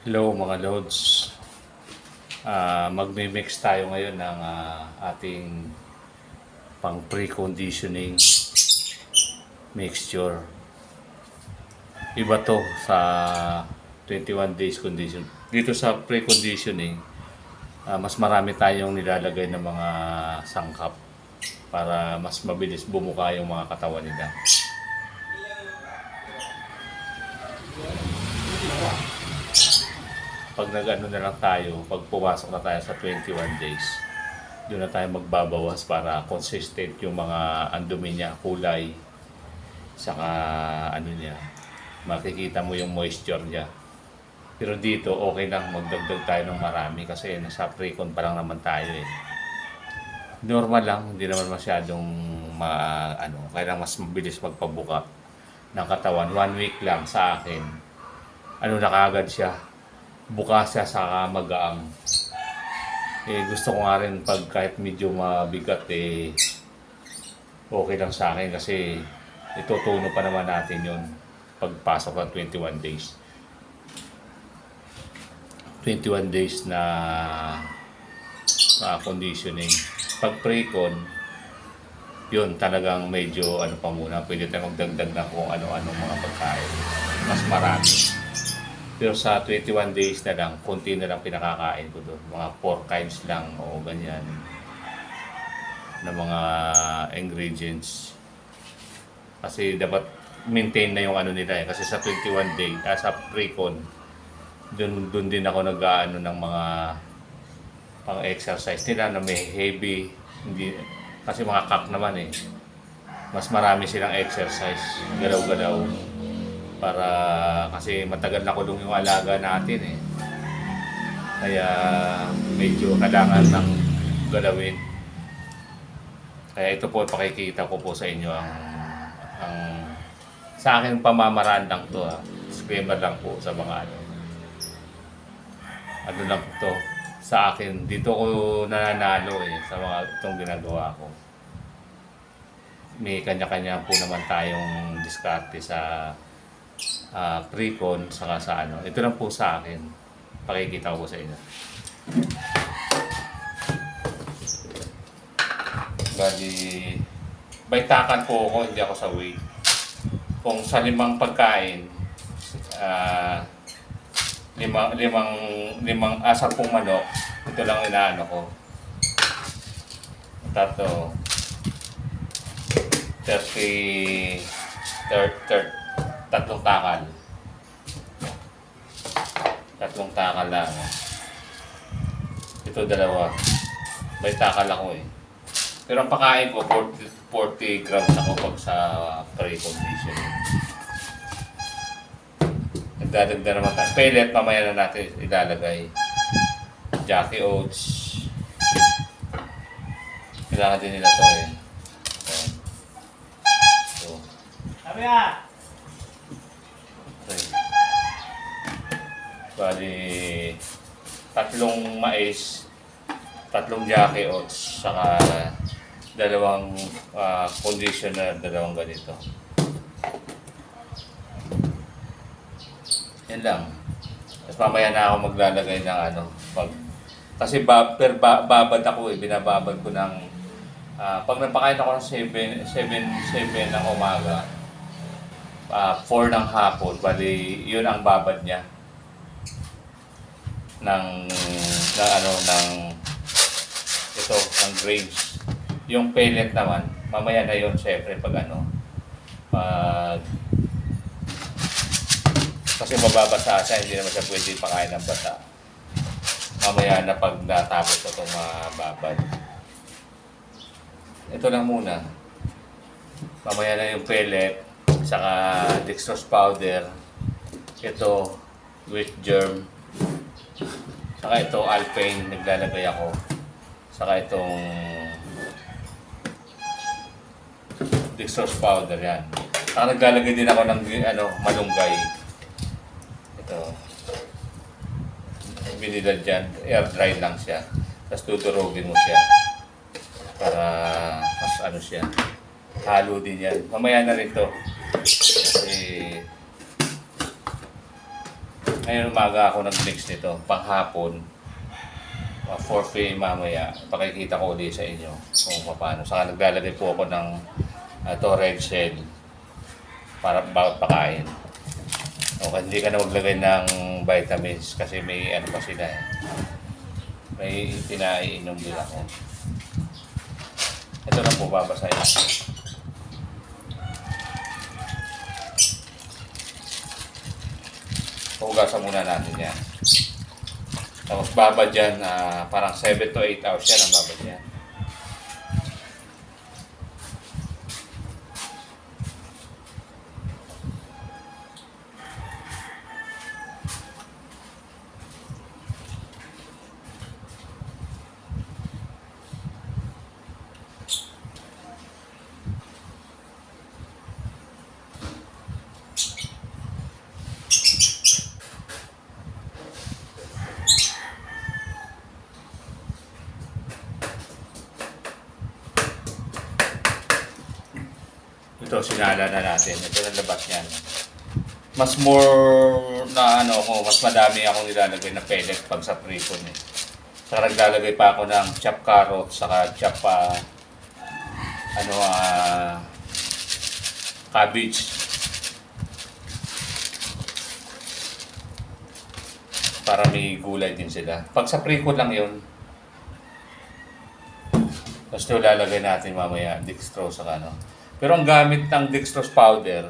Hello mga Lods. Magmi-mix tayo ngayon ng ating pang preconditioning mixture. Iba to sa 21 days condition. Dito sa preconditioning, mas marami tayong nilalagay ng mga sangkap para mas mabilis bumuka yung mga katawan nila. Pag nag-ano na lang tayo, pag pumasok na tayo sa 21 days, doon na tayo magbabawas para consistent yung mga andumi niya, kulay, saka ano niya, makikita mo yung moisture niya. Pero dito, okay lang magdagdag tayo ng marami kasi nasa pre-con pa lang naman tayo eh. Normal lang, hindi naman masyadong kailangan mas mabilis magpabuka ng katawan. 1 week lang sa akin. Ano na kaagad siya, bukas siya sa magaang. Gusto ko nga rin pag kahit medyo mabigat okay lang sa akin kasi itutuno pa naman natin yun pagpasok ng 21 days. 21 days na conditioning. Pag pre-con, yun talagang medyo pa muna, pwede tayo magdagdag na kung ano-ano mga pagkain. Mas marami. Pero sa 21 days na lang, konti na lang pinakakain ko doon. Mga 4 kinds lang o ganyan na mga ingredients. Kasi dapat maintain na yung nila eh. Kasi sa 21 days, sa pre-con, doon din ako nag-aano ng mga pang-exercise nila na may heavy. Hindi, kasi mga kak naman eh. Mas marami silang exercise, galaw-galaw. Para kasi matagal na kulong yung alaga natin eh. Kaya medyo kailangan ng galawin. Kaya ito po pakikita ko po sa inyo ang sa akin pamamaraan lang to disclaimer lang po sa mga ano lang to sa akin. Dito ko nananalo sa mga itong ginagawa ko. May kanya-kanya po naman tayong diskarte sa pre-con saka sa ano. Ito lang po sa akin. Pakikita ko sa inyo. Bali, baitakan po ako, hindi ako sa weight. Kung sa 5 pagkain, 10 manok, ito lang inaano ko. Tato, 3 takal. 3 takal lang. Ito 2. May takal ako eh. Pero ang pakain ko, 40 grams ako pag sa pre-conditioning. Nagdadagdag naman tayo. Pellet, mamaya na natin ilalagay. Jackie Oats. Kailangan din nila to eh. So. Sabi ka! Okay. Bali, 3 mais, 3 Jackie Oats, saka 2 conditioner, 2 ganito. Yan lang. Tapos mamaya na ako maglalagay ng kasi babad ako binababad ko ng pag napakain ako ng 7 ng umaga, 4 ng hapon, bali yun ang babad niya ng grains. Yung pellet naman, mamaya na yun syempre pag kasi mababasa siya, hindi naman siya pwede pakain ng basa. Mamaya na pag natapos itong babad. Ito lang muna. Mamaya na yung pellet, saka dextrose powder, ito wheat germ, saka ito alpine naglalagay ako, saka itong dextrose powder yan. Saka naglalagay din ako ng malunggay. Ito binilad dyan, air dry lang siya, tapos tuturugin mo siya para mas siya, halo din yan. Mamaya na rin to kasi Ngayon umaga ako nag-mix nito, panghapon, 4 p.m. mamaya, pakikita ko ulit sa inyo kung paano. Saka naglalagay po ako ng red shell para bawat pakain. Okay, hindi ka na maglagay ng vitamins kasi may ano pa sila eh. May pinaiinom din ako. Ito na po babasahin. Hugasan muna natin yan. Tapos babad yan, parang 7 to 8 hours yan ang babad yan. Ito, sinala na natin. Ito ang labas niyan. Mas more na ano ako, mas madami akong nilalagay na pellet pag sa pripon eh. Saka naglalagay pa ako ng chopped carrot, saka chopped cabbage. Para may gulay din sila. Pag sa pripon lang yun. Tapos ito lalagay natin mamaya, dextrose saka ano. Pero ang gamit ng dextrose powder,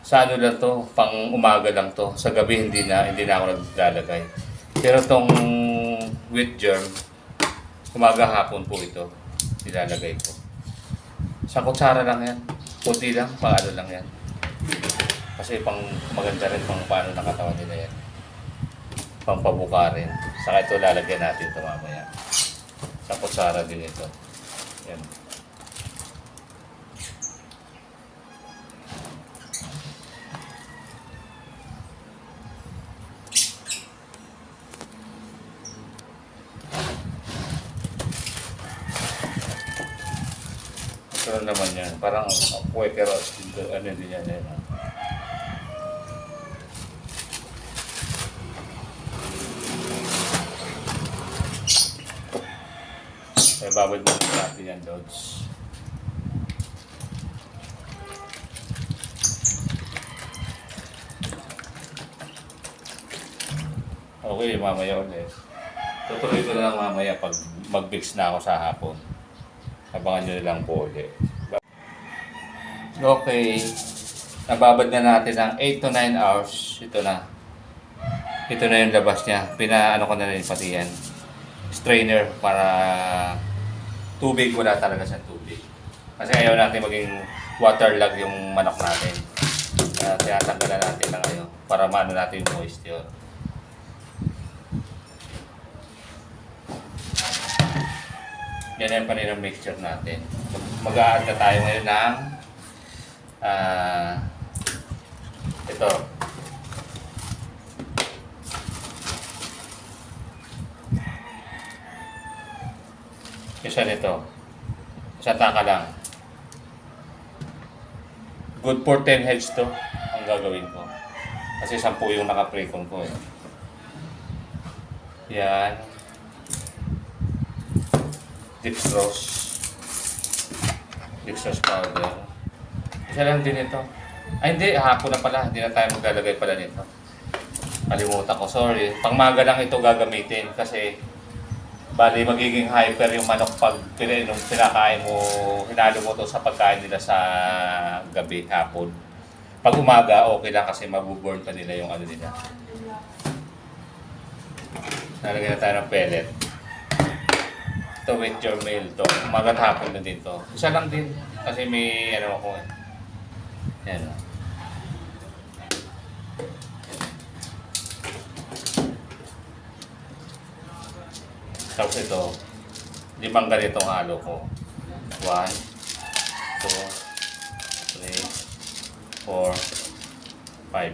sa ano lang to, pang umaga lang to. Sa gabi hindi na ako naglalagay. Pero tong wheat germ, umaga hapon po ito, nilalagay ko. Sa kutsara lang yan. Puti lang, pang ano lang yan. Kasi pang maganda rin pang paano nakatawan nila yan. Pang pabuka rin. Saka ito lalagyan natin ito mamaya. Sa kutsara din ito. Yan. Ito naman yan. Parang Quakeros. Ano din yan. Babad mo natin yan, Lods. Okay, mamaya ulit. Tutuloy ko na lang mamaya pag mag-mix na ako sa hapon. Abangan nyo lang po ulit. Okay. Nababad na natin ng 8 to 9 hours. Ito na. Ito na yung labas niya. Pinaano ko na rin pati yan. Strainer para tubig, wala talaga sa tubig. Kasi ayaw natin maging waterlog yung manok natin. Kaya tinatanggalan natin na ngayon para maano natin yung moisture. Yan yung paninang mixture natin. Mag-a-add na tayo ngayon ng ito. Isa nito. Isa taka lang. Good for 10 heads to ang gagawin ko. Kasi 10 yung naka-precon ko eh. Yan. Dextrose. Dextrose powder. Isa lang din ito. Ay hindi, hapon na pala. Hindi na tayo maglalagay pala nito. Kalimutan ko, sorry. Pangmaga lang ito gagamitin kasi bali magiging hyper yung manok pag pinakain mo, hinalo mo to sa pagkain nila sa gabi, hapon. Pag umaga, okay lang kasi mabuburn pa nila yung ano nila. Nalagyan na tayo ng pellet. Ito with your meal to. Umaga at hapon na din to. Isa lang din kasi may ano ako eh. Yan o. Tapos ito, 5 ganitong halo ko. 1, 2, 3, 4, 5.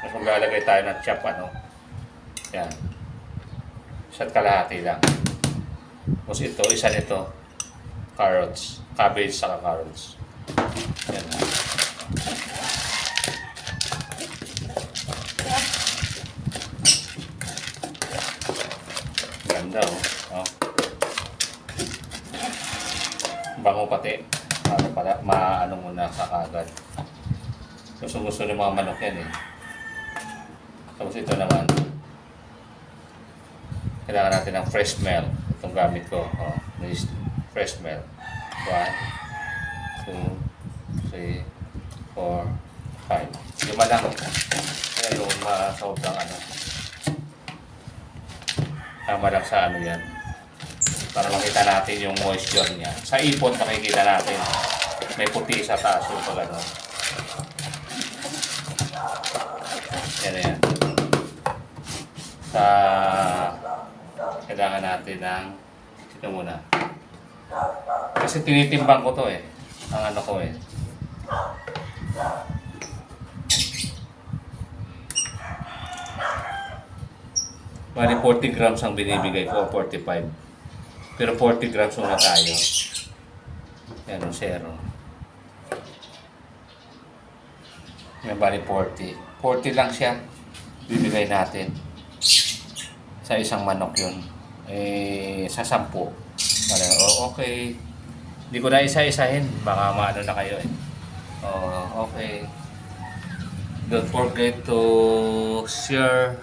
Tapos maglalagay tayo ng chop ano. Yan. Isa't kalahati lang. Tapos ito, isa nito, carrots. Cabbage saka carrots. Yan na. Ganda oh. Bango pati. Ano pala, maano muna sa kagad. Gusto ng mga manok yan eh. Tapos ito naman. Kailangan natin ng fresh milk. Itong gamit ko. Oh, fresh milk. 1, 2, 3, 4, 5. Lima lang. Kaya yung sobrang ano. Tama lang sa ano yan. Para makita natin yung moisture niya. Sa ipon makikita natin. May puti sa taas yung pag ano. Yan na yan. Kailangan natin ng ito muna. Kasi tinitimbang ko to eh. Ang ano ko eh. Bali 40 grams ang binibigay ko, 45. Pero 40 grams muna tayo. Yan o, zero. Yan bali 40. 40 lang siya. Bibigay natin. Sa isang manok yun. Sa 10. Okay. Hindi ko na isa-isahin. Baka maano na kayo eh. Okay. Don't forget to share,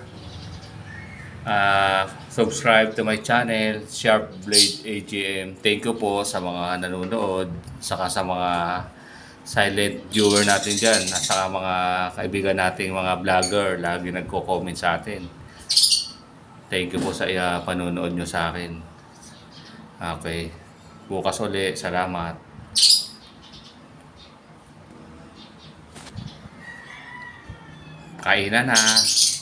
subscribe to my channel, Sharp Blade AGM. Thank you po sa mga nanonood, saka sa mga silent viewer natin dyan, at saka mga kaibigan nating mga vlogger, lagi nagko-comment sa atin. Thank you po sa panonood nyo sa akin. Okay. Bukas ulit. Salamat. Kainan na.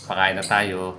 Pakain na tayo.